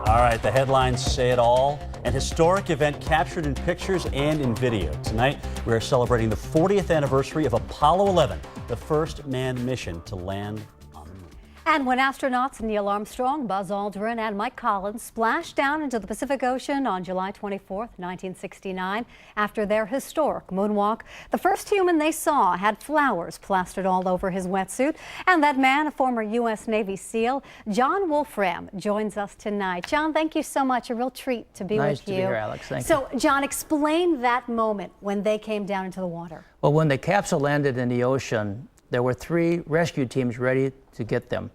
All right, the headlines say it all. An historic event captured in pictures and in video. Tonight, we are celebrating the 40th anniversary of Apollo 11, the first manned mission to land on the moon. And when astronauts Neil Armstrong, Buzz Aldrin, and Mike Collins splashed down into the Pacific Ocean on July 24, 1969, after their historic moonwalk, the first human they saw had flowers plastered all over his wetsuit. And that man, a former U.S. Navy SEAL, John Wolfram, joins us tonight. John, thank you so much. A real treat to be with you. Nice to be here, Alex. Thank you. So, John, explain that moment when they came down into the water. Well, when the capsule landed in the ocean, there were 3 rescue teams ready to get them.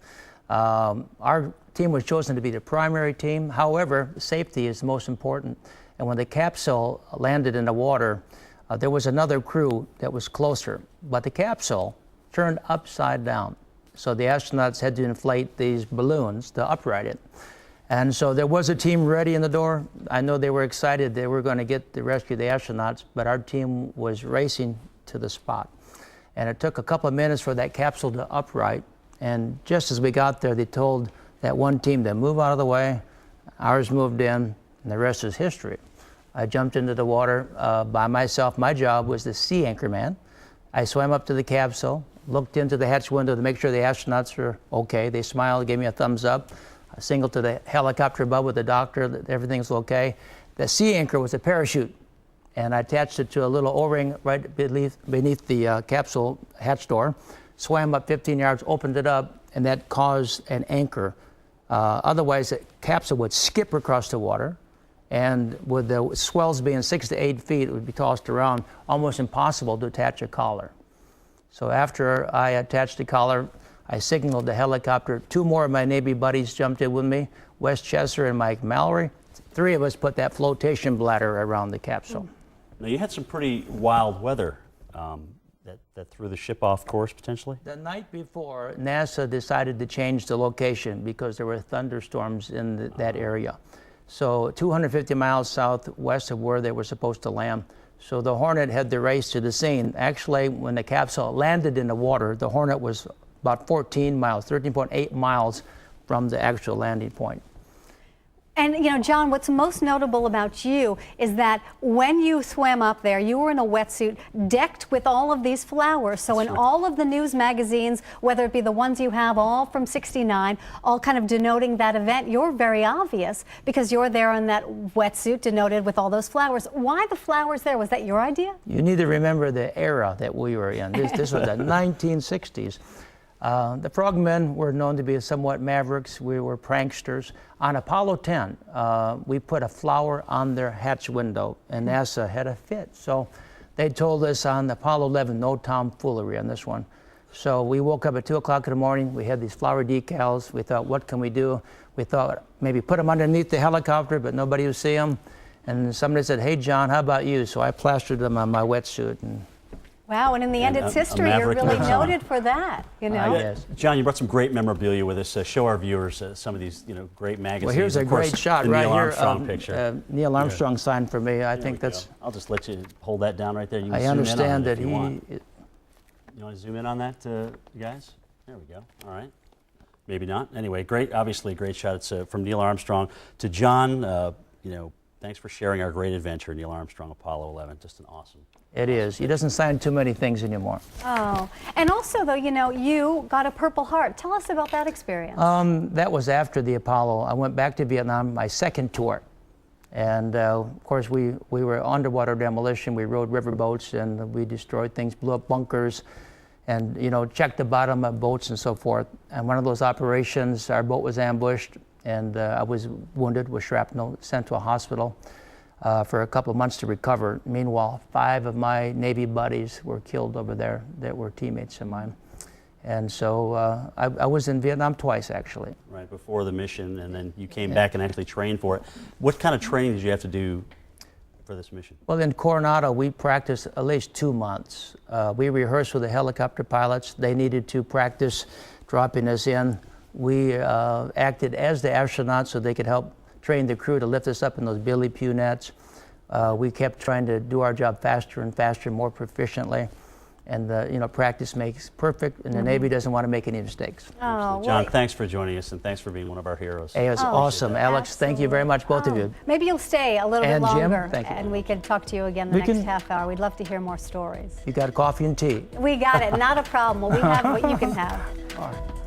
Our team was chosen to be the primary team. However, safety is most important. And when the capsule landed in the water, there was another crew that was closer. But the capsule turned upside down. So the astronauts had to inflate these balloons to upright it. And so there was a team ready in the door. I know they were excited they were going to get to rescue the astronauts, but our team was racing to the spot. And it took a couple of minutes for that capsule to upright. And just as we got there, they told that one team to move out of the way. Ours moved in, and the rest is history. I jumped into the water by myself. My job was the sea anchor man. I swam up to the capsule, looked into the hatch window to make sure the astronauts were okay. They smiled, gave me a thumbs up. I signaled to the helicopter above with the doctor that everything's okay. The sea anchor was a parachute, and I attached it to a little O-ring right beneath the capsule hatch door. Swam up 15 yards, opened it up, and that caused an anchor. Otherwise, the capsule would skip across the water, and with the swells being 6 to 8 feet, it would be tossed around, almost impossible to attach a collar. So after I attached the collar, I signaled the helicopter. 2 more of my Navy buddies jumped in with me, Wes Chesser and Mike Mallory. 3 of us put that flotation bladder around the capsule. Now, you had some pretty wild weather that threw the ship off course, potentially? The night before, NASA decided to change the location because there were thunderstorms in that area. So 250 miles southwest of where they were supposed to land. So the Hornet had to race to the scene. Actually, when the capsule landed in the water, the Hornet was about 14 miles, 13.8 miles from the actual landing point. And, you know, John, what's most notable about you is that when you swam up there, you were in a wetsuit decked with all of these flowers. So in all of the news magazines, whether it be the ones you have all from '69, all kind of denoting that event, you're very obvious because you're there in that wetsuit denoted with all those flowers. Why the flowers there? Was that your idea? You need to remember the era that we were in. This was the 1960s. The Frogmen were known to be somewhat mavericks. We were pranksters. On Apollo 10, we put a flower on their hatch window, and NASA had a fit. So they told us on Apollo 11, no tomfoolery on this one. So we woke up at 2 o'clock in the morning. We had these flower decals. We thought, what can we do? We thought maybe put them underneath the helicopter, but nobody would see them. And somebody said, hey, John, how about you? So I plastered them on my wetsuit. Wow, and in the end, it's history. You're really noted for that, you know? Yes. John, you brought some great memorabilia with us. Show our viewers some of these, great magazines. Well, here's a great shot right here. Neil Armstrong picture. Neil Armstrong signed for me. I think that's. I'll just let you hold that down right there. You can I zoom understand in on it that if you want. he. You want to zoom in on that, you guys? There we go. All right. Maybe not. Anyway, great. Obviously, a great shot. It's from Neil Armstrong to John. Thanks for sharing our great adventure, Neil Armstrong, Apollo 11. Just an awesome. It is. He doesn't sign too many things anymore. Oh, and also, though, you got a Purple Heart. Tell us about that experience. That was after the Apollo. I went back to Vietnam, my second tour. And, of course, we were underwater demolition. We rode riverboats, and we destroyed things, blew up bunkers, and, checked the bottom of boats and so forth. And one of those operations, our boat was ambushed, and I was wounded with shrapnel, sent to a hospital. For a couple of months to recover. Meanwhile, 5 of my Navy buddies were killed over there that were teammates of mine. And so I was in Vietnam twice, actually. Right, before the mission, and then you came back and actually trained for it. What kind of training did you have to do for this mission? Well, in Coronado, we practiced at least 2 months. We rehearsed with the helicopter pilots. They needed to practice dropping us in. We acted as the astronauts so they could help train the crew to lift us up in those Billy Pew nets. We kept trying to do our job faster and faster, more proficiently. And practice makes perfect, and the Navy doesn't want to make any mistakes. Oh, John, well, thanks for joining us, and thanks for being one of our heroes. Hey, it was awesome. Alex, thank you very much, both of you. maybe you'll stay a little And bit Jim, longer, thank you. and we can talk to you again the We next can- half hour. We'd love to hear more stories. You got coffee and tea. We got it. Not a problem. Well, we have what you can have.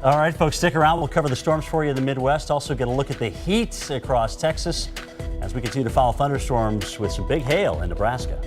All right, folks, stick around. We'll cover the storms for you in the Midwest. Also get a look at the heat across Texas as we continue to follow thunderstorms with some big hail in Nebraska.